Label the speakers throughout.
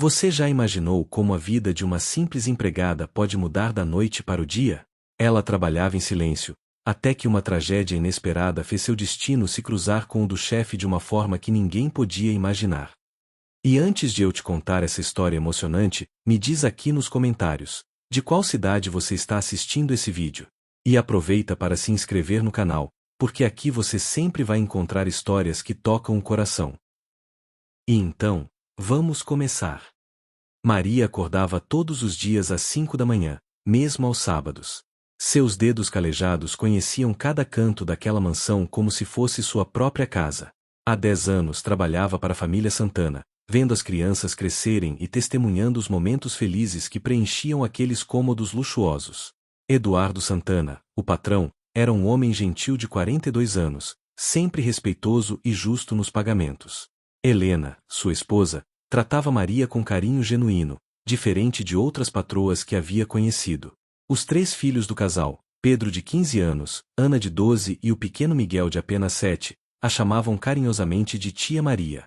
Speaker 1: Você já imaginou como a vida de uma simples empregada pode mudar da noite para o dia? Ela trabalhava em silêncio, até que uma tragédia inesperada fez seu destino se cruzar com o do chefe de uma forma que ninguém podia imaginar. E antes de eu te contar essa história emocionante, me diz aqui nos comentários, de qual cidade você está assistindo esse vídeo. E aproveita para se inscrever no canal, porque aqui você sempre vai encontrar histórias que tocam o coração. E então, vamos começar. Maria acordava todos os dias às 5 da manhã, mesmo aos sábados. Seus dedos calejados conheciam cada canto daquela mansão como se fosse sua própria casa. Há 10 anos trabalhava para a família Santana, vendo as crianças crescerem e testemunhando os momentos felizes que preenchiam aqueles cômodos luxuosos. Eduardo Santana, o patrão, era um homem gentil de 42 anos, sempre respeitoso e justo nos pagamentos. Helena, sua esposa, tratava Maria com carinho genuíno, diferente de outras patroas que havia conhecido. Os 3 filhos do casal, Pedro de 15 anos, Ana de 12 e o pequeno Miguel de apenas 7, a chamavam carinhosamente de Tia Maria.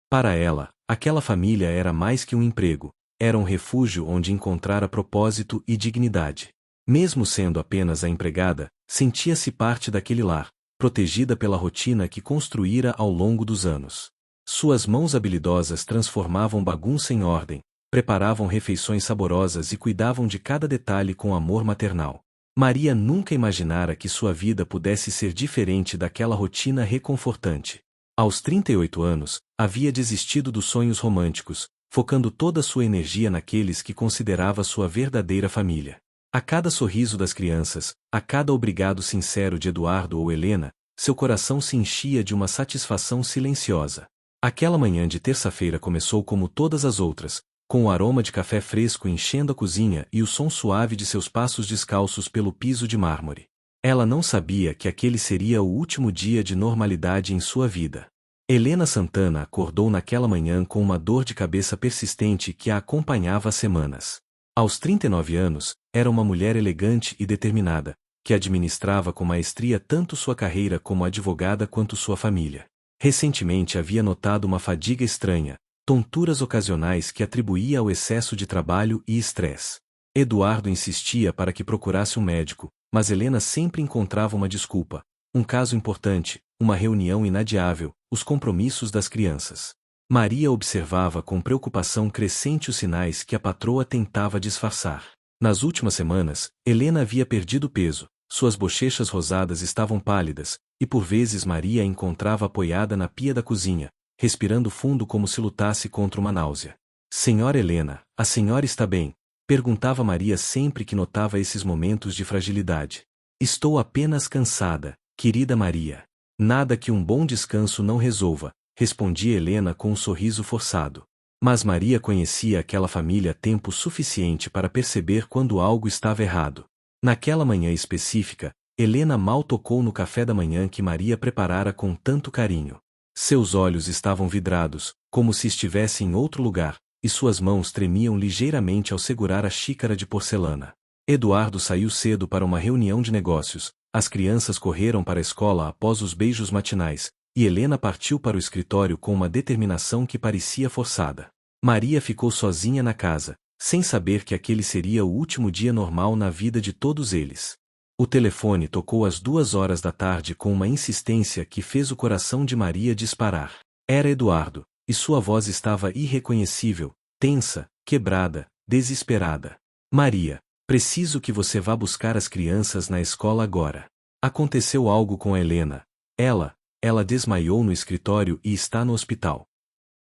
Speaker 1: Para ela, aquela família era mais que um emprego, era um refúgio onde encontrara propósito e dignidade. Mesmo sendo apenas a empregada, sentia-se parte daquele lar, protegida pela rotina que construíra ao longo dos anos. Suas mãos habilidosas transformavam bagunça em ordem, preparavam refeições saborosas e cuidavam de cada detalhe com amor maternal. Maria nunca imaginara que sua vida pudesse ser diferente daquela rotina reconfortante. Aos 38 anos, havia desistido dos sonhos românticos, focando toda sua energia naqueles que considerava sua verdadeira família. A cada sorriso das crianças, a cada obrigado sincero de Eduardo ou Helena, seu coração se enchia de uma satisfação silenciosa. Aquela manhã de terça-feira começou como todas as outras, com o aroma de café fresco enchendo a cozinha e o som suave de seus passos descalços pelo piso de mármore. Ela não sabia que aquele seria o último dia de normalidade em sua vida. Helena Santana acordou naquela manhã com uma dor de cabeça persistente que a acompanhava há semanas. Aos 39 anos, era uma mulher elegante e determinada, que administrava com maestria tanto sua carreira como advogada quanto sua família. Recentemente havia notado uma fadiga estranha, tonturas ocasionais que atribuía ao excesso de trabalho e estresse. Eduardo insistia para que procurasse um médico, mas Helena sempre encontrava uma desculpa: um caso importante, uma reunião inadiável, os compromissos das crianças. Maria observava com preocupação crescente os sinais que a patroa tentava disfarçar. Nas últimas semanas, Helena havia perdido peso, suas bochechas rosadas estavam pálidas, e por vezes Maria a encontrava apoiada na pia da cozinha, respirando fundo como se lutasse contra uma náusea. Senhora Helena, a senhora está bem? Perguntava Maria sempre que notava esses momentos de fragilidade. Estou apenas cansada, querida Maria. Nada que um bom descanso não resolva, respondia Helena com um sorriso forçado. Mas Maria conhecia aquela família tempo suficiente para perceber quando algo estava errado. Naquela manhã específica, Helena mal tocou no café da manhã que Maria preparara com tanto carinho. Seus olhos estavam vidrados, como se estivesse em outro lugar, e suas mãos tremiam ligeiramente ao segurar a xícara de porcelana. Eduardo saiu cedo para uma reunião de negócios, as crianças correram para a escola após os beijos matinais, e Helena partiu para o escritório com uma determinação que parecia forçada. Maria ficou sozinha na casa, sem saber que aquele seria o último dia normal na vida de todos eles. O telefone tocou às 2 horas da tarde com uma insistência que fez o coração de Maria disparar. Era Eduardo, e sua voz estava irreconhecível, tensa, quebrada, desesperada. Maria, preciso que você vá buscar as crianças na escola agora. Aconteceu algo com a Helena. Ela desmaiou no escritório e está no hospital.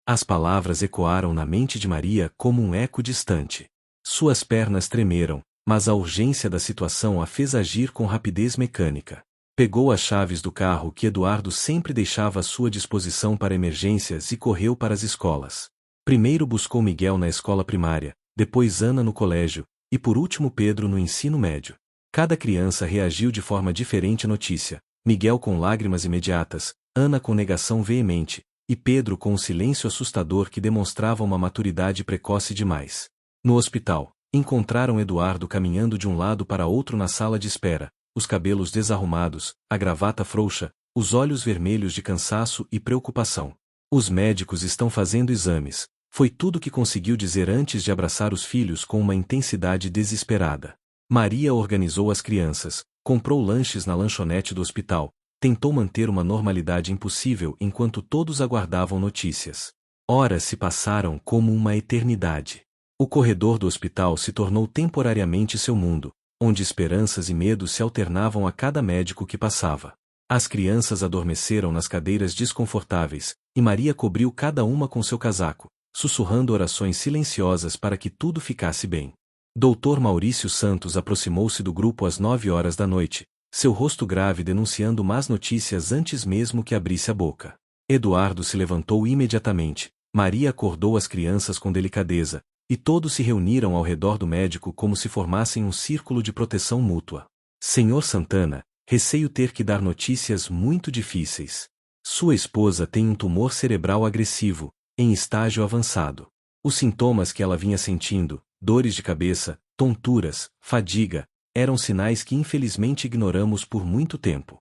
Speaker 1: As palavras ecoaram na mente de Maria como um eco distante. Suas pernas tremeram, mas a urgência da situação a fez agir com rapidez mecânica. Pegou as chaves do carro que Eduardo sempre deixava à sua disposição para emergências e correu para as escolas. Primeiro buscou Miguel na escola primária, depois Ana no colégio, e por último Pedro no ensino médio. Cada criança reagiu de forma diferente à notícia, Miguel com lágrimas imediatas, Ana com negação veemente, e Pedro com um silêncio assustador que demonstrava uma maturidade precoce demais. No hospital, encontraram Eduardo caminhando de um lado para outro na sala de espera, os cabelos desarrumados, a gravata frouxa, os olhos vermelhos de cansaço e preocupação. Os médicos estão fazendo exames, Foi tudo que conseguiu dizer antes de abraçar os filhos com uma intensidade desesperada. Maria organizou as crianças, comprou lanches na lanchonete do hospital, tentou manter uma normalidade impossível enquanto todos aguardavam notícias. Horas se passaram como uma eternidade. O corredor do hospital se tornou temporariamente seu mundo, onde esperanças e medos se alternavam a cada médico que passava. As crianças adormeceram nas cadeiras desconfortáveis, e Maria cobriu cada uma com seu casaco, sussurrando orações silenciosas para que tudo ficasse bem. Dr. Maurício Santos aproximou-se do grupo às 9 horas da noite, seu rosto grave denunciando más notícias antes mesmo que abrisse a boca. Eduardo se levantou imediatamente, Maria acordou as crianças com delicadeza, e todos se reuniram ao redor do médico como se formassem um círculo de proteção mútua. Senhor Santana, receio ter que dar notícias muito difíceis. Sua esposa tem um tumor cerebral agressivo, em estágio avançado. Os sintomas que ela vinha sentindo, dores de cabeça, tonturas, fadiga, eram sinais que infelizmente ignoramos por muito tempo.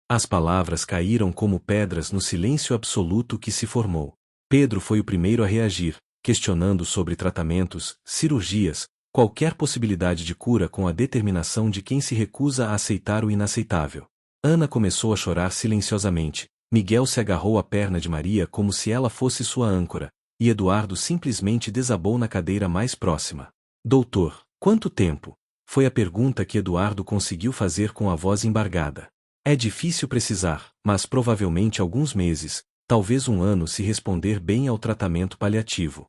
Speaker 1: As palavras caíram como pedras no silêncio absoluto que se formou. Pedro foi o primeiro a reagir, questionando sobre tratamentos, cirurgias, qualquer possibilidade de cura com a determinação de quem se recusa a aceitar o inaceitável. Ana começou a chorar silenciosamente, Miguel se agarrou à perna de Maria como se ela fosse sua âncora, e Eduardo simplesmente desabou na cadeira mais próxima. Doutor, quanto tempo? Foi a pergunta que Eduardo conseguiu fazer com a voz embargada. É difícil precisar, mas provavelmente alguns meses, talvez um ano se responder bem ao tratamento paliativo.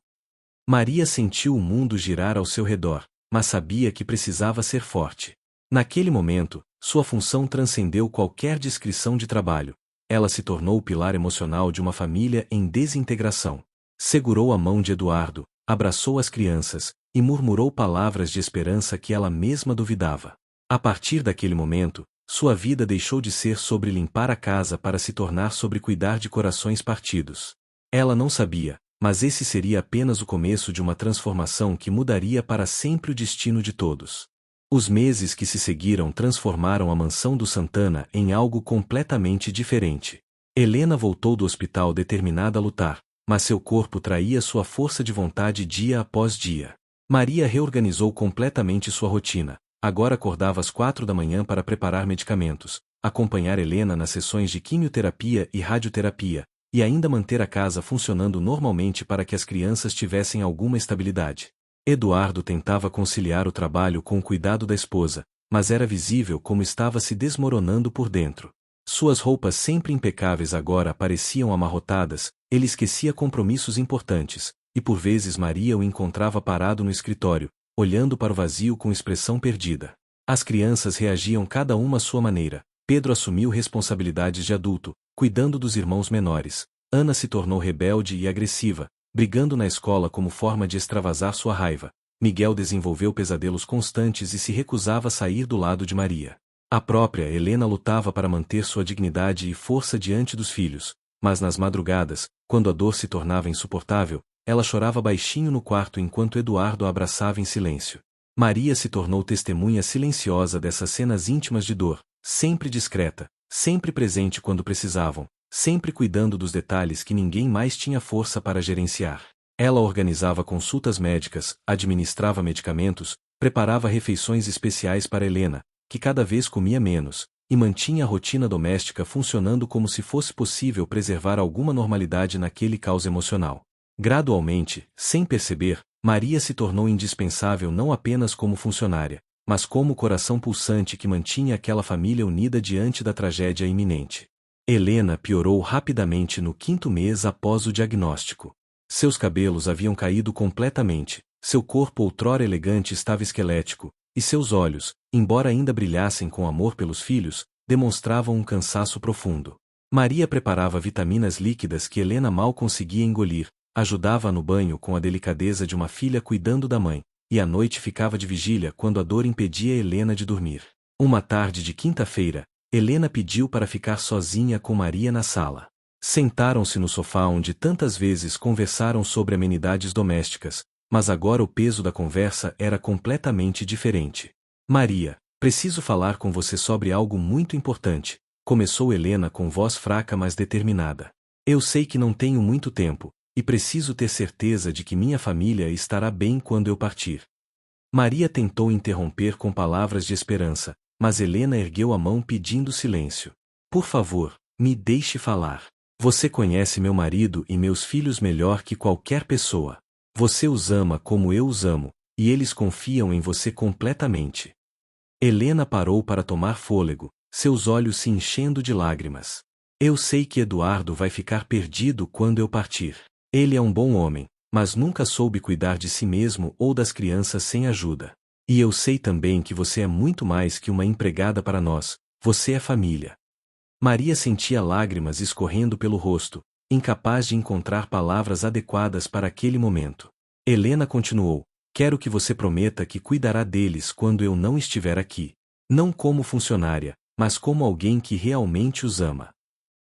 Speaker 1: Maria sentiu o mundo girar ao seu redor, mas sabia que precisava ser forte. Naquele momento, sua função transcendeu qualquer descrição de trabalho. Ela se tornou o pilar emocional de uma família em desintegração. Segurou a mão de Eduardo, abraçou as crianças, e murmurou palavras de esperança que ela mesma duvidava. A partir daquele momento, sua vida deixou de ser sobre limpar a casa para se tornar sobre cuidar de corações partidos. Ela não sabia, mas esse seria apenas o começo de uma transformação que mudaria para sempre o destino de todos. Os meses que se seguiram transformaram a mansão do Santana em algo completamente diferente. Helena voltou do hospital determinada a lutar, mas seu corpo traía sua força de vontade dia após dia. Maria reorganizou completamente sua rotina. Agora acordava às 4 da manhã para preparar medicamentos, acompanhar Helena nas sessões de quimioterapia e radioterapia, e ainda manter a casa funcionando normalmente para que as crianças tivessem alguma estabilidade. Eduardo tentava conciliar o trabalho com o cuidado da esposa, mas era visível como estava se desmoronando por dentro. Suas roupas sempre impecáveis agora pareciam amarrotadas, ele esquecia compromissos importantes, e por vezes Maria o encontrava parado no escritório, olhando para o vazio com expressão perdida. As crianças reagiam cada uma à sua maneira. Pedro assumiu responsabilidades de adulto, cuidando dos irmãos menores. Ana se tornou rebelde e agressiva, brigando na escola como forma de extravasar sua raiva. Miguel desenvolveu pesadelos constantes e se recusava a sair do lado de Maria. A própria Helena lutava para manter sua dignidade e força diante dos filhos, mas nas madrugadas, quando a dor se tornava insuportável, ela chorava baixinho no quarto enquanto Eduardo a abraçava em silêncio. Maria se tornou testemunha silenciosa dessas cenas íntimas de dor, sempre discreta, sempre presente quando precisavam, sempre cuidando dos detalhes que ninguém mais tinha força para gerenciar. Ela organizava consultas médicas, administrava medicamentos, preparava refeições especiais para Helena, que cada vez comia menos, e mantinha a rotina doméstica funcionando como se fosse possível preservar alguma normalidade naquele caos emocional. Gradualmente, sem perceber, Maria se tornou indispensável não apenas como funcionária, mas como o coração pulsante que mantinha aquela família unida diante da tragédia iminente. Helena piorou rapidamente no 5º mês após o diagnóstico. Seus cabelos haviam caído completamente, seu corpo outrora elegante estava esquelético, e seus olhos, embora ainda brilhassem com amor pelos filhos, demonstravam um cansaço profundo. Maria preparava vitaminas líquidas que Helena mal conseguia engolir, ajudava-a no banho com a delicadeza de uma filha cuidando da mãe, e à noite ficava de vigília quando a dor impedia Helena de dormir. Uma tarde de quinta-feira, Helena pediu para ficar sozinha com Maria na sala. Sentaram-se no sofá onde tantas vezes conversaram sobre amenidades domésticas, mas agora o peso da conversa era completamente diferente. Maria, preciso falar com você sobre algo muito importante, começou Helena com voz fraca mas determinada. Eu sei que não tenho muito tempo, e preciso ter certeza de que minha família estará bem quando eu partir. Maria tentou interromper com palavras de esperança, mas Helena ergueu a mão pedindo silêncio. Por favor, me deixe falar. Você conhece meu marido e meus filhos melhor que qualquer pessoa. Você os ama como eu os amo, e eles confiam em você completamente. Helena parou para tomar fôlego, seus olhos se enchendo de lágrimas. Eu sei que Eduardo vai ficar perdido quando eu partir. Ele é um bom homem, mas nunca soube cuidar de si mesmo ou das crianças sem ajuda. E eu sei também que você é muito mais que uma empregada para nós, você é família. Maria sentia lágrimas escorrendo pelo rosto, incapaz de encontrar palavras adequadas para aquele momento. Helena continuou: quero que você prometa que cuidará deles quando eu não estiver aqui. Não como funcionária, mas como alguém que realmente os ama.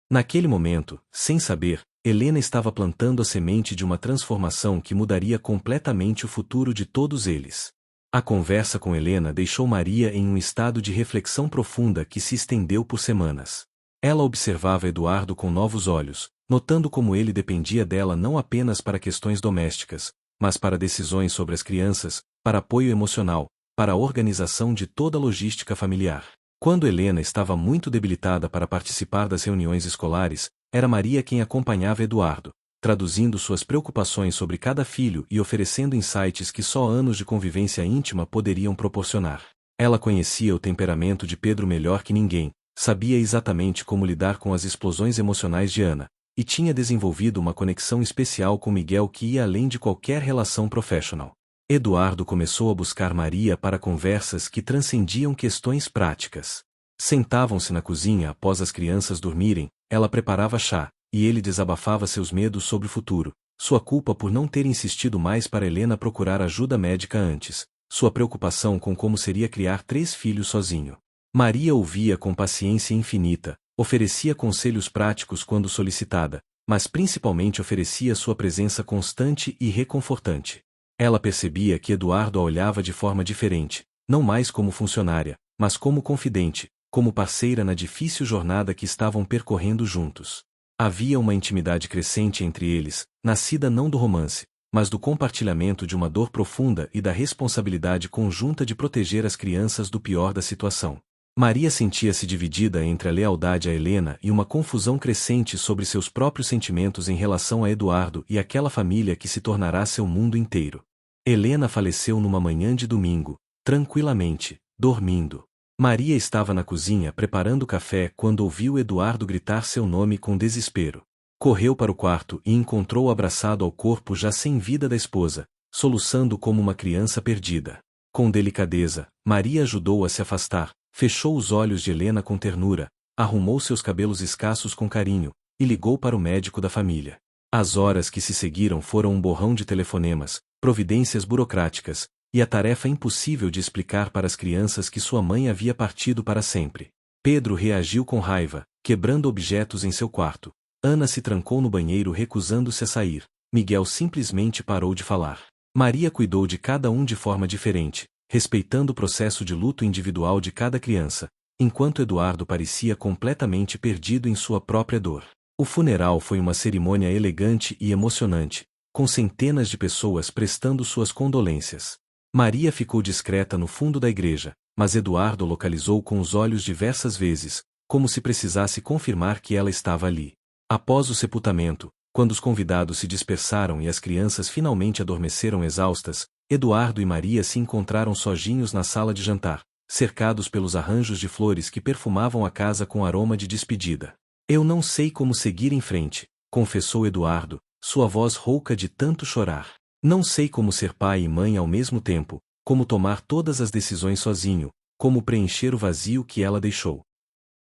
Speaker 1: Naquele momento, sem saber, Helena estava plantando a semente de uma transformação que mudaria completamente o futuro de todos eles. A conversa com Helena deixou Maria em um estado de reflexão profunda que se estendeu por semanas. Ela observava Eduardo com novos olhos, notando como ele dependia dela não apenas para questões domésticas, mas para decisões sobre as crianças, para apoio emocional, para a organização de toda a logística familiar. Quando Helena estava muito debilitada para participar das reuniões escolares, era Maria quem acompanhava Eduardo, traduzindo suas preocupações sobre cada filho e oferecendo insights que só anos de convivência íntima poderiam proporcionar. Ela conhecia o temperamento de Pedro melhor que ninguém, sabia exatamente como lidar com as explosões emocionais de Ana, e tinha desenvolvido uma conexão especial com Miguel que ia além de qualquer relação profissional. Eduardo começou a buscar Maria para conversas que transcendiam questões práticas. Sentavam-se na cozinha após as crianças dormirem, ela preparava chá, e ele desabafava seus medos sobre o futuro, sua culpa por não ter insistido mais para Helena procurar ajuda médica antes, sua preocupação com como seria criar 3 filhos sozinho. Maria ouvia com paciência infinita, oferecia conselhos práticos quando solicitada, mas principalmente oferecia sua presença constante e reconfortante. Ela percebia que Eduardo a olhava de forma diferente, não mais como funcionária, mas como confidente, como parceira na difícil jornada que estavam percorrendo juntos. Havia uma intimidade crescente entre eles, nascida não do romance, mas do compartilhamento de uma dor profunda e da responsabilidade conjunta de proteger as crianças do pior da situação. Maria sentia-se dividida entre a lealdade a Helena e uma confusão crescente sobre seus próprios sentimentos em relação a Eduardo e aquela família que se tornará seu mundo inteiro. Helena faleceu numa manhã de domingo, tranquilamente, dormindo. Maria estava na cozinha preparando café quando ouviu Eduardo gritar seu nome com desespero. Correu para o quarto e encontrou abraçado ao corpo já sem vida da esposa, soluçando como uma criança perdida. Com delicadeza, Maria ajudou a se afastar, fechou os olhos de Helena com ternura, arrumou seus cabelos escassos com carinho, e ligou para o médico da família. As horas que se seguiram foram um borrão de telefonemas, providências burocráticas, e a tarefa impossível de explicar para as crianças que sua mãe havia partido para sempre. Pedro reagiu com raiva, quebrando objetos em seu quarto. Ana se trancou no banheiro recusando-se a sair. Miguel simplesmente parou de falar. Maria cuidou de cada um de forma diferente, respeitando o processo de luto individual de cada criança, enquanto Eduardo parecia completamente perdido em sua própria dor. O funeral foi uma cerimônia elegante e emocionante, com centenas de pessoas prestando suas condolências. Maria ficou discreta no fundo da igreja, mas Eduardo localizou com os olhos diversas vezes, como se precisasse confirmar que ela estava ali. Após o sepultamento, quando os convidados se dispersaram e as crianças finalmente adormeceram exaustas, Eduardo e Maria se encontraram sozinhos na sala de jantar, cercados pelos arranjos de flores que perfumavam a casa com aroma de despedida. Eu não sei como seguir em frente, confessou Eduardo, sua voz rouca de tanto chorar. Não sei como ser pai e mãe ao mesmo tempo, como tomar todas as decisões sozinho, como preencher o vazio que ela deixou.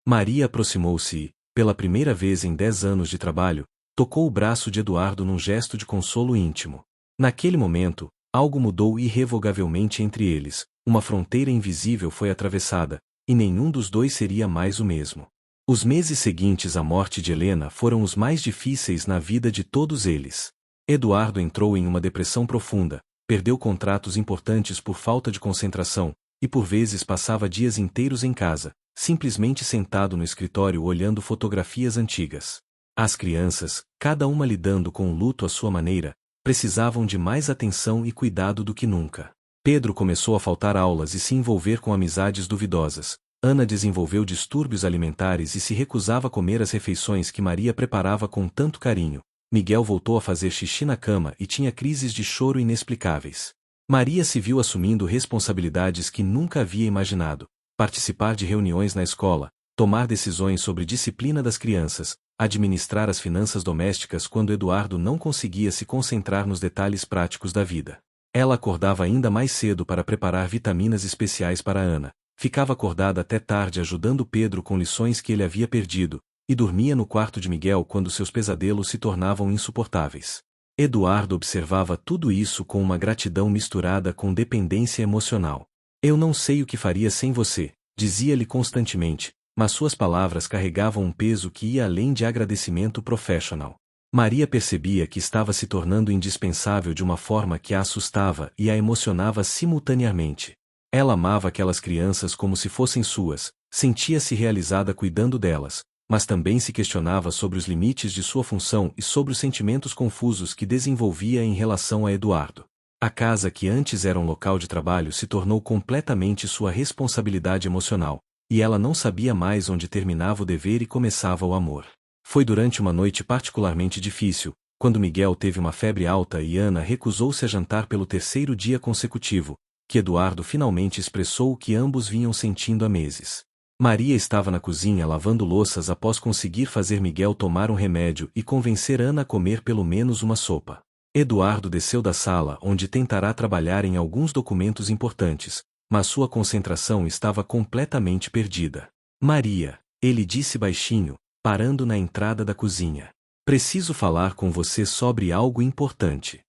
Speaker 1: Maria aproximou-se e, pela primeira vez em 10 anos de trabalho, tocou o braço de Eduardo num gesto de consolo íntimo. Naquele momento, algo mudou irrevogavelmente entre eles, uma fronteira invisível foi atravessada, e nenhum dos dois seria mais o mesmo. Os meses seguintes à morte de Helena foram os mais difíceis na vida de todos eles. Eduardo entrou em uma depressão profunda, perdeu contratos importantes por falta de concentração, e por vezes passava dias inteiros em casa, simplesmente sentado no escritório olhando fotografias antigas. As crianças, cada uma lidando com o luto à sua maneira, precisavam de mais atenção e cuidado do que nunca. Pedro começou a faltar aulas e se envolver com amizades duvidosas. Ana desenvolveu distúrbios alimentares e se recusava a comer as refeições que Maria preparava com tanto carinho. Miguel voltou a fazer xixi na cama e tinha crises de choro inexplicáveis. Maria se viu assumindo responsabilidades que nunca havia imaginado: participar de reuniões na escola, tomar decisões sobre disciplina das crianças, administrar as finanças domésticas quando Eduardo não conseguia se concentrar nos detalhes práticos da vida. Ela acordava ainda mais cedo para preparar vitaminas especiais para Ana, ficava acordada até tarde ajudando Pedro com lições que ele havia perdido, e dormia no quarto de Miguel quando seus pesadelos se tornavam insuportáveis. Eduardo observava tudo isso com uma gratidão misturada com dependência emocional. Eu não sei o que faria sem você, dizia-lhe constantemente, mas suas palavras carregavam um peso que ia além de agradecimento profissional. Maria percebia que estava se tornando indispensável de uma forma que a assustava e a emocionava simultaneamente. Ela amava aquelas crianças como se fossem suas, sentia-se realizada cuidando delas, mas também se questionava sobre os limites de sua função e sobre os sentimentos confusos que desenvolvia em relação a Eduardo. A casa que antes era um local de trabalho se tornou completamente sua responsabilidade emocional, e ela não sabia mais onde terminava o dever e começava o amor. Foi durante uma noite particularmente difícil, quando Miguel teve uma febre alta e Ana recusou-se a jantar pelo terceiro dia consecutivo, que Eduardo finalmente expressou o que ambos vinham sentindo há meses. Maria estava na cozinha lavando louças após conseguir fazer Miguel tomar um remédio e convencer Ana a comer pelo menos uma sopa. Eduardo desceu da sala onde tentará trabalhar em alguns documentos importantes, mas sua concentração estava completamente perdida. Maria, ele disse baixinho, parando na entrada da cozinha. Preciso falar com você sobre algo importante.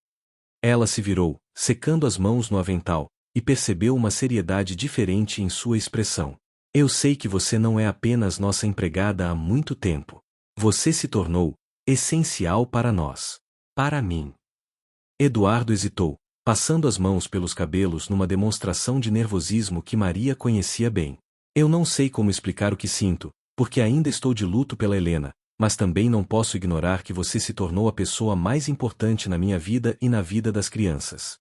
Speaker 1: Ela se virou, secando as mãos no avental, e percebeu uma seriedade diferente em sua expressão. Eu sei que você não é apenas nossa empregada há muito tempo. Você se tornou essencial para nós. Para mim. Eduardo hesitou, passando as mãos pelos cabelos numa demonstração de nervosismo que Maria conhecia bem. Eu não sei como explicar o que sinto, porque ainda estou de luto pela Helena, mas também não posso ignorar que você se tornou a pessoa mais importante na minha vida e na vida das crianças.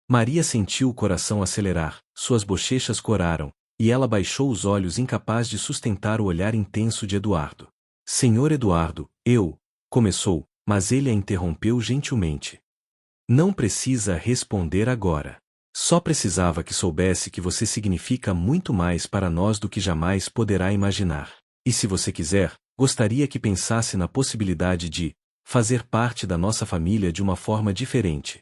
Speaker 1: Maria sentiu o coração acelerar, suas bochechas coraram, e ela baixou os olhos incapaz de sustentar o olhar intenso de Eduardo. Senhor Eduardo, começou, mas ele a interrompeu gentilmente. Não precisa responder agora. Só precisava que soubesse que você significa muito mais para nós do que jamais poderá imaginar. E se você quiser, gostaria que pensasse na possibilidade de fazer parte da nossa família de uma forma diferente.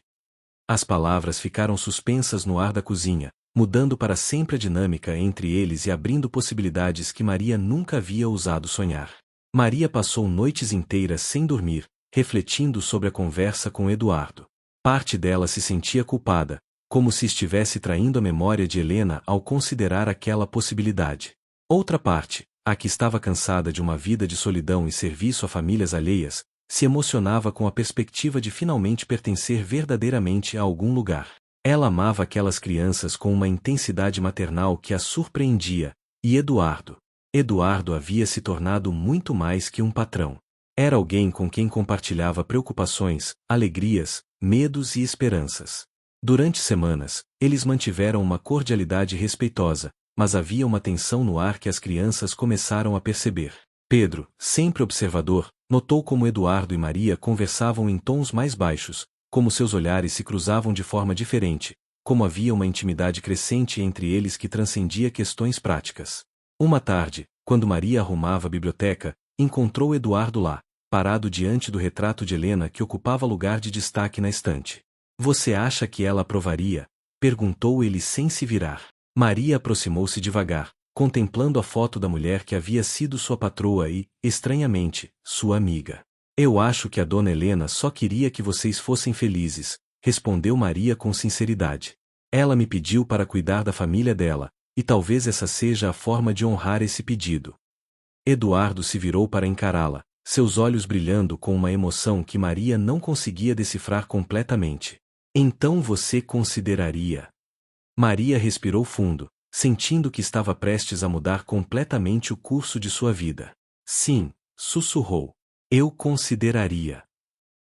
Speaker 1: As palavras ficaram suspensas no ar da cozinha, mudando para sempre a dinâmica entre eles e abrindo possibilidades que Maria nunca havia ousado sonhar. Maria passou noites inteiras sem dormir, refletindo sobre a conversa com Eduardo. Parte dela se sentia culpada, como se estivesse traindo a memória de Helena ao considerar aquela possibilidade. Outra parte, a que estava cansada de uma vida de solidão e serviço a famílias alheias, se emocionava com a perspectiva de finalmente pertencer verdadeiramente a algum lugar. Ela amava aquelas crianças com uma intensidade maternal que a surpreendia, e Eduardo havia se tornado muito mais que um patrão. Era alguém com quem compartilhava preocupações, alegrias, medos e esperanças. Durante semanas, eles mantiveram uma cordialidade respeitosa, mas havia uma tensão no ar que as crianças começaram a perceber. Pedro, sempre observador, notou como Eduardo e Maria conversavam em tons mais baixos, como seus olhares se cruzavam de forma diferente, como havia uma intimidade crescente entre eles que transcendia questões práticas. Uma tarde, quando Maria arrumava a biblioteca, encontrou Eduardo lá, parado diante do retrato de Helena que ocupava lugar de destaque na estante. Você acha que ela aprovaria? Perguntou ele sem se virar. Maria aproximou-se devagar, contemplando a foto da mulher que havia sido sua patroa e, estranhamente, sua amiga. Eu acho que a dona Helena só queria que vocês fossem felizes, respondeu Maria com sinceridade. Ela me pediu para cuidar da família dela, e talvez essa seja a forma de honrar esse pedido. Eduardo se virou para encará-la, seus olhos brilhando com uma emoção que Maria não conseguia decifrar completamente. Então você consideraria? Maria respirou fundo, sentindo que estava prestes a mudar completamente o curso de sua vida. Sim, sussurrou. Eu consideraria.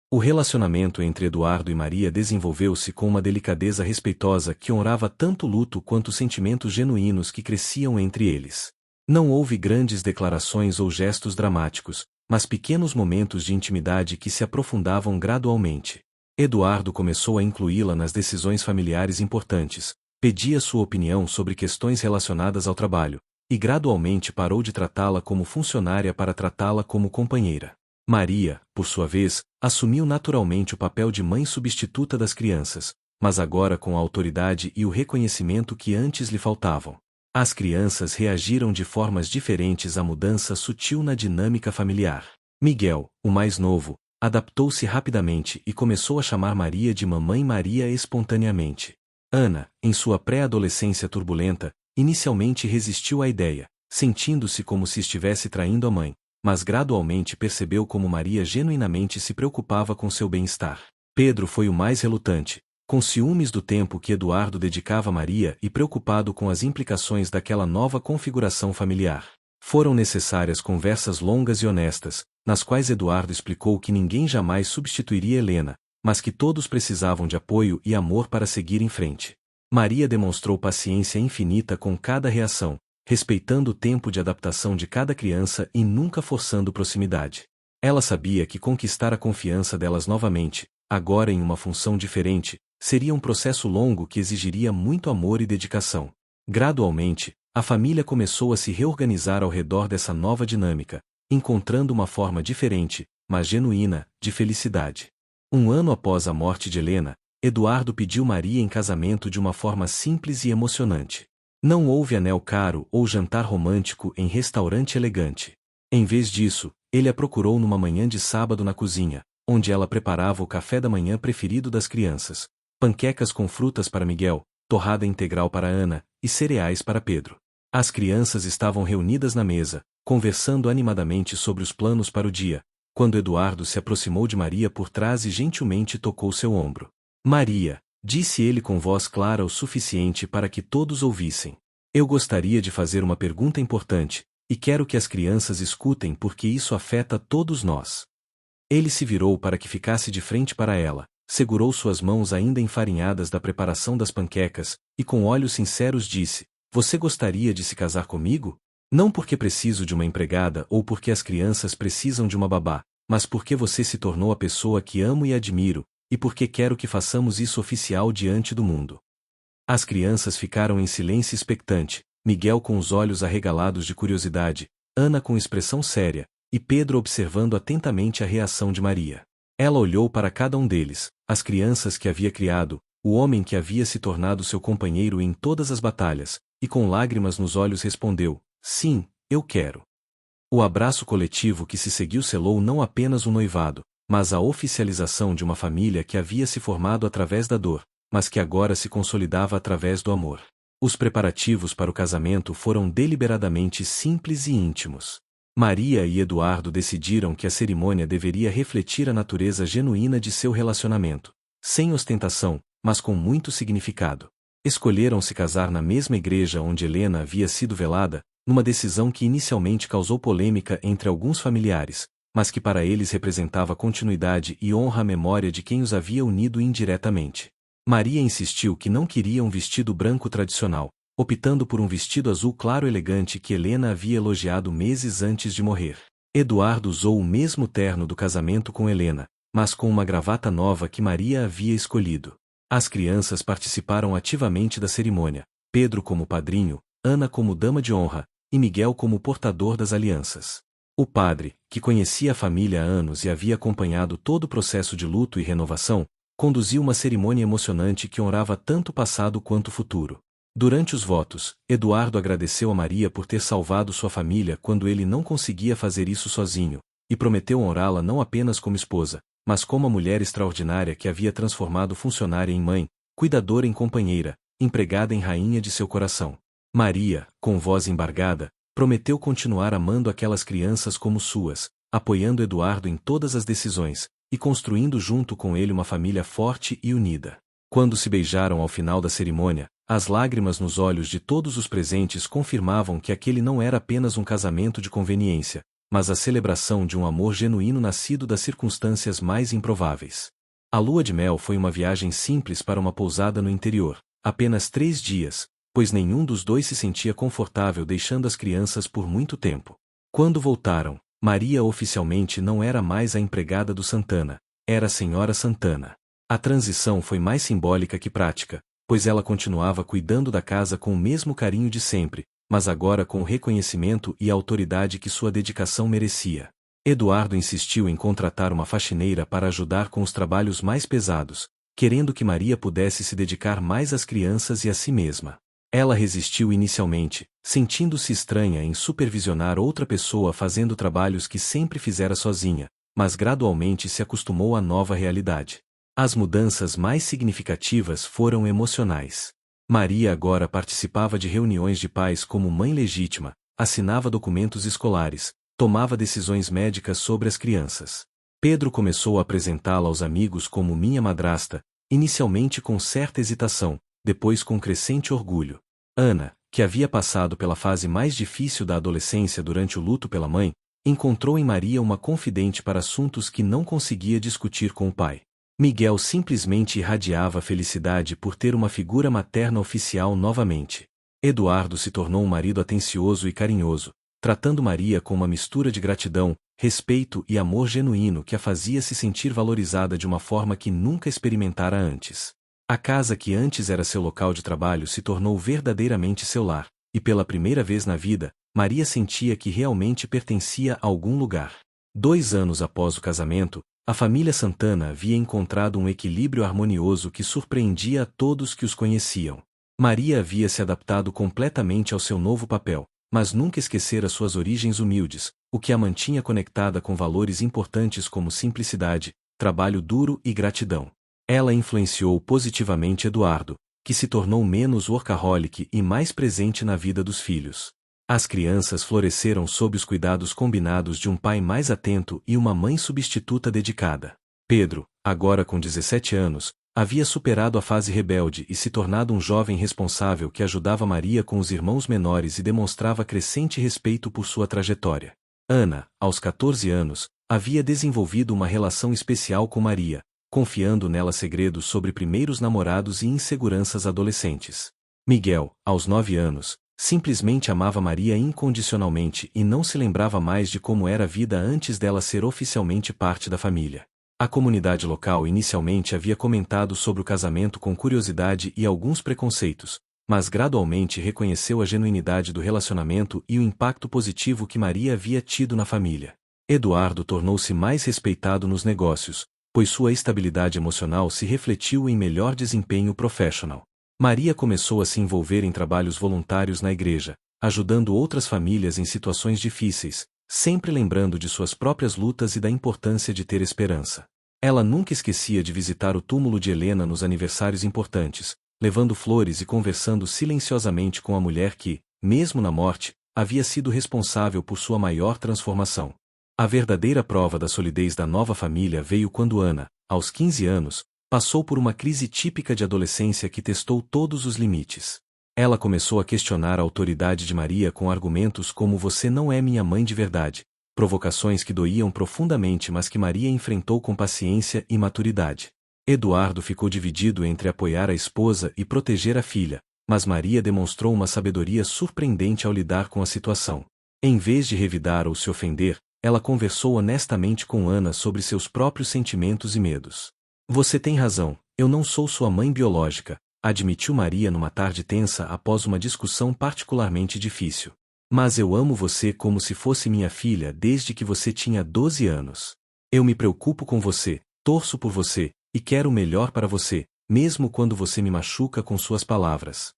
Speaker 1: O relacionamento entre Eduardo e Maria desenvolveu-se com uma delicadeza respeitosa que honrava tanto o luto quanto os sentimentos genuínos que cresciam entre eles. Não houve grandes declarações ou gestos dramáticos, mas pequenos momentos de intimidade que se aprofundavam gradualmente. Eduardo começou a incluí-la nas decisões familiares importantes, pedia sua opinião sobre questões relacionadas ao trabalho, e gradualmente parou de tratá-la como funcionária para tratá-la como companheira. Maria, por sua vez, assumiu naturalmente o papel de mãe substituta das crianças, mas agora com a autoridade e o reconhecimento que antes lhe faltavam. As crianças reagiram de formas diferentes à mudança sutil na dinâmica familiar. Miguel, o mais novo, adaptou-se rapidamente e começou a chamar Maria de Mamãe Maria espontaneamente. Ana, em sua pré-adolescência turbulenta, inicialmente resistiu à ideia, sentindo-se como se estivesse traindo a mãe, mas gradualmente percebeu como Maria genuinamente se preocupava com seu bem-estar. Pedro foi o mais relutante, com ciúmes do tempo que Eduardo dedicava a Maria e preocupado com as implicações daquela nova configuração familiar. Foram necessárias conversas longas e honestas, nas quais Eduardo explicou que ninguém jamais substituiria Helena, mas que todos precisavam de apoio e amor para seguir em frente. Maria demonstrou paciência infinita com cada reação, respeitando o tempo de adaptação de cada criança e nunca forçando proximidade. Ela sabia que conquistar a confiança delas novamente, agora em uma função diferente, seria um processo longo que exigiria muito amor e dedicação. Gradualmente, a família começou a se reorganizar ao redor dessa nova dinâmica, encontrando uma forma diferente, mas genuína, de felicidade. Um ano após a morte de Helena, Eduardo pediu Maria em casamento de uma forma simples e emocionante. Não houve anel caro ou jantar romântico em restaurante elegante. Em vez disso, ele a procurou numa manhã de sábado na cozinha, onde ela preparava o café da manhã preferido das crianças: panquecas com frutas para Miguel, torrada integral para Ana, e cereais para Pedro. As crianças estavam reunidas na mesa, conversando animadamente sobre os planos para o dia, quando Eduardo se aproximou de Maria por trás e gentilmente tocou seu ombro. Maria, disse ele com voz clara o suficiente para que todos ouvissem. Eu gostaria de fazer uma pergunta importante, e quero que as crianças escutem porque isso afeta todos nós. Ele se virou para que ficasse de frente para ela, segurou suas mãos ainda enfarinhadas da preparação das panquecas, e com olhos sinceros disse: Você gostaria de se casar comigo? Não porque preciso de uma empregada ou porque as crianças precisam de uma babá, mas porque você se tornou a pessoa que amo e admiro, e porque quero que façamos isso oficial diante do mundo. As crianças ficaram em silêncio expectante, Miguel com os olhos arregalados de curiosidade, Ana com expressão séria, e Pedro observando atentamente a reação de Maria. Ela olhou para cada um deles, as crianças que havia criado, o homem que havia se tornado seu companheiro em todas as batalhas, e com lágrimas nos olhos respondeu: Sim, eu quero. O abraço coletivo que se seguiu selou não apenas o noivado, mas a oficialização de uma família que havia se formado através da dor, mas que agora se consolidava através do amor. Os preparativos para o casamento foram deliberadamente simples e íntimos. Maria e Eduardo decidiram que a cerimônia deveria refletir a natureza genuína de seu relacionamento, sem ostentação, mas com muito significado. Escolheram se casar na mesma igreja onde Helena havia sido velada, numa decisão que inicialmente causou polêmica entre alguns familiares, mas que para eles representava continuidade e honra à memória de quem os havia unido indiretamente. Maria insistiu que não queria um vestido branco tradicional, optando por um vestido azul claro elegante que Helena havia elogiado meses antes de morrer. Eduardo usou o mesmo terno do casamento com Helena, mas com uma gravata nova que Maria havia escolhido. As crianças participaram ativamente da cerimônia, Pedro como padrinho, Ana como dama de honra, e Miguel como portador das alianças. O padre, que conhecia a família há anos e havia acompanhado todo o processo de luto e renovação, conduziu uma cerimônia emocionante que honrava tanto o passado quanto o futuro. Durante os votos, Eduardo agradeceu a Maria por ter salvado sua família quando ele não conseguia fazer isso sozinho, e prometeu honrá-la não apenas como esposa, mas como a mulher extraordinária que havia transformado funcionária em mãe, cuidadora em companheira, empregada em rainha de seu coração. Maria, com voz embargada, prometeu continuar amando aquelas crianças como suas, apoiando Eduardo em todas as decisões, e construindo junto com ele uma família forte e unida. Quando se beijaram ao final da cerimônia, as lágrimas nos olhos de todos os presentes confirmavam que aquele não era apenas um casamento de conveniência, mas a celebração de um amor genuíno nascido das circunstâncias mais improváveis. A lua de mel foi uma viagem simples para uma pousada no interior, apenas 3 dias, pois nenhum dos dois se sentia confortável deixando as crianças por muito tempo. Quando voltaram, Maria oficialmente não era mais a empregada do Santana, era a Senhora Santana. A transição foi mais simbólica que prática, pois ela continuava cuidando da casa com o mesmo carinho de sempre, mas agora com o reconhecimento e a autoridade que sua dedicação merecia. Eduardo insistiu em contratar uma faxineira para ajudar com os trabalhos mais pesados, querendo que Maria pudesse se dedicar mais às crianças e a si mesma. Ela resistiu inicialmente, sentindo-se estranha em supervisionar outra pessoa fazendo trabalhos que sempre fizera sozinha, mas gradualmente se acostumou à nova realidade. As mudanças mais significativas foram emocionais. Maria agora participava de reuniões de pais como mãe legítima, assinava documentos escolares, tomava decisões médicas sobre as crianças. Pedro começou a apresentá-la aos amigos como minha madrasta, inicialmente com certa hesitação, depois com crescente orgulho. Ana, que havia passado pela fase mais difícil da adolescência durante o luto pela mãe, encontrou em Maria uma confidente para assuntos que não conseguia discutir com o pai. Miguel simplesmente irradiava felicidade por ter uma figura materna oficial novamente. Eduardo se tornou um marido atencioso e carinhoso, tratando Maria com uma mistura de gratidão, respeito e amor genuíno que a fazia se sentir valorizada de uma forma que nunca experimentara antes. A casa que antes era seu local de trabalho se tornou verdadeiramente seu lar, e pela primeira vez na vida, Maria sentia que realmente pertencia a algum lugar. 2 anos após o casamento, a família Santana havia encontrado um equilíbrio harmonioso que surpreendia a todos que os conheciam. Maria havia se adaptado completamente ao seu novo papel, mas nunca esquecera suas origens humildes, o que a mantinha conectada com valores importantes como simplicidade, trabalho duro e gratidão. Ela influenciou positivamente Eduardo, que se tornou menos workaholic e mais presente na vida dos filhos. As crianças floresceram sob os cuidados combinados de um pai mais atento e uma mãe substituta dedicada. Pedro, agora com 17 anos, havia superado a fase rebelde e se tornado um jovem responsável que ajudava Maria com os irmãos menores e demonstrava crescente respeito por sua trajetória. Ana, aos 14 anos, havia desenvolvido uma relação especial com Maria, confiando nela segredos sobre primeiros namorados e inseguranças adolescentes. Miguel, aos 9 anos, simplesmente amava Maria incondicionalmente e não se lembrava mais de como era a vida antes dela ser oficialmente parte da família. A comunidade local inicialmente havia comentado sobre o casamento com curiosidade e alguns preconceitos, mas gradualmente reconheceu a genuinidade do relacionamento e o impacto positivo que Maria havia tido na família. Eduardo tornou-se mais respeitado nos negócios, pois sua estabilidade emocional se refletiu em melhor desempenho profissional. Maria começou a se envolver em trabalhos voluntários na igreja, ajudando outras famílias em situações difíceis, sempre lembrando de suas próprias lutas e da importância de ter esperança. Ela nunca esquecia de visitar o túmulo de Helena nos aniversários importantes, levando flores e conversando silenciosamente com a mulher que, mesmo na morte, havia sido responsável por sua maior transformação. A verdadeira prova da solidez da nova família veio quando Ana, aos 15 anos, passou por uma crise típica de adolescência que testou todos os limites. Ela começou a questionar a autoridade de Maria com argumentos como "você não é minha mãe de verdade", provocações que doíam profundamente mas que Maria enfrentou com paciência e maturidade. Eduardo ficou dividido entre apoiar a esposa e proteger a filha, mas Maria demonstrou uma sabedoria surpreendente ao lidar com a situação. Em vez de revidar ou se ofender, ela conversou honestamente com Ana sobre seus próprios sentimentos e medos. "Você tem razão, eu não sou sua mãe biológica", admitiu Maria numa tarde tensa após uma discussão particularmente difícil. "Mas eu amo você como se fosse minha filha desde que você tinha 12 anos. Eu me preocupo com você, torço por você, e quero o melhor para você, mesmo quando você me machuca com suas palavras."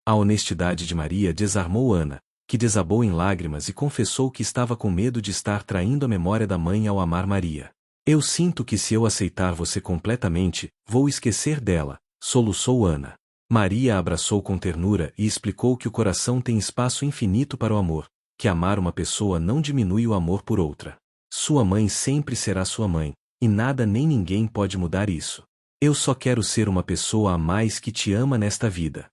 Speaker 1: A honestidade de Maria desarmou Ana, que desabou em lágrimas e confessou que estava com medo de estar traindo a memória da mãe ao amar Maria. "Eu sinto que se eu aceitar você completamente, vou esquecer dela", soluçou Ana. Maria a abraçou com ternura e explicou que o coração tem espaço infinito para o amor, que amar uma pessoa não diminui o amor por outra. "Sua mãe sempre será sua mãe, e nada nem ninguém pode mudar isso. Eu só quero ser uma pessoa a mais que te ama nesta vida."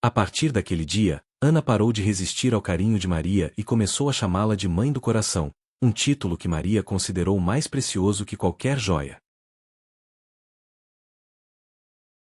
Speaker 1: A partir daquele dia, Ana parou de resistir ao carinho de Maria e começou a chamá-la de mãe do coração, um título que Maria considerou mais precioso que qualquer joia.